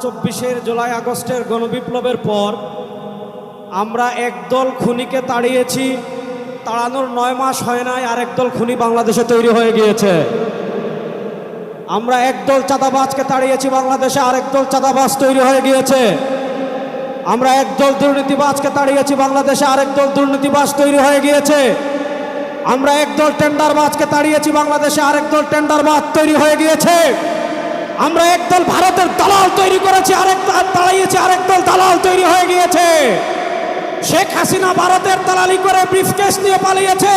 24 জুলাই আগস্টের গণবিপ্লবের পর আমরা একদল খুনিকে তাড়িয়েছি, তাড়ানোর 9 মাস হয় নাই আর একদল খুনি বাংলাদেশে তৈরি হয়ে গিয়েছে। আমরা একদল চাঁদাবাজকে তাড়িয়েছি, বাংলাদেশে আরেকদল চাঁদাবাজ তৈরি হয়ে গিয়েছে। আমরা একদল দুর্নীতিবাজকে তাড়িয়েছি, বাংলাদেশে আরেকদল দুর্নীতিবাজ তৈরি হয়ে গিয়েছে। আমরা একদল টেন্ডারবাজকে তাড়িয়েছি, বাংলাদেশে আরেকদল টেন্ডারবাজ তৈরি হয়ে গিয়েছে। আমরা একদল ভারতের দালাল তৈরি করেছি, আরেকদল তাড়িয়েছি, আরেকদল দালাল তৈরি হয়ে গিয়েছে। শেখ হাসিনা ভারতের দালালি করে ব্রিফকেস নিয়ে পালিয়েছে।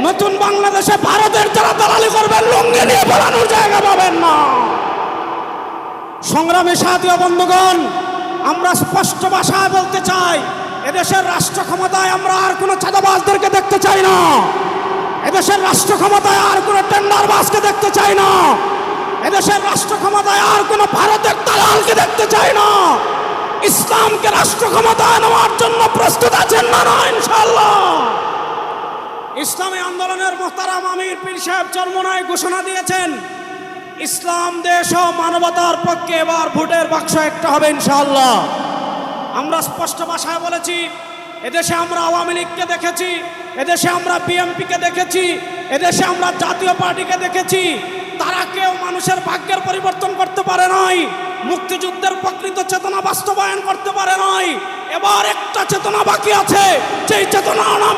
নতুন বাংলাদেশে ভারতের যারা দালালি করবেন লুঙ্গি নিয়ে পালানোর জায়গা পাবেন না। সংগ্রামী সাথী ও বন্ধুগণ, আমরা স্পষ্ট ভাষায় বলতে চাই, এদেশের রাষ্ট্র ক্ষমতায় আমরা আর কোনো চাঁদাবাজদেরকে দেখতে চাই না। এদেশের রাষ্ট্র ক্ষমতায় আর কোনো টেন্ডারবাজকে দেখতে চাই না। এদেশের রাষ্ট্র ক্ষমতায় আর কোনো ভারতের দালালকে দেখতে চাই না। ইসলামকে রাষ্ট্র ক্ষমতায় নেওয়ার জন্য প্রস্তুত আছেন না? ইনশাআল্লাহ। ইসলামী আন্দোলনের মোহতারাম আমির পীর সাহেব চরমোনাই ঘোষণা দিয়েছেন, ইসলাম দেশ ও মানবতার পক্ষে এবার ভোটের বাক্স একটা হবে ইনশাআল্লাহ। আমরা স্পষ্ট ভাষায় বলেছি, এদেশে আমরা আওয়ামী লীগকে দেখেছি, এদেশে আমরা বিএনপিকে দেখেছি, এদেশে আমরা জাতীয় পার্টিকে দেখেছি। তারা কেউ মানুষের ভাগ্যের পরিবর্তন করতে পারে নাই, মুক্তিযুদ্ধের প্রকৃত চেতনা বাস্তবায়ন করতে পারে নাই। এবার একটা চেতনা বাকি আছে, যেই চেতনার নাম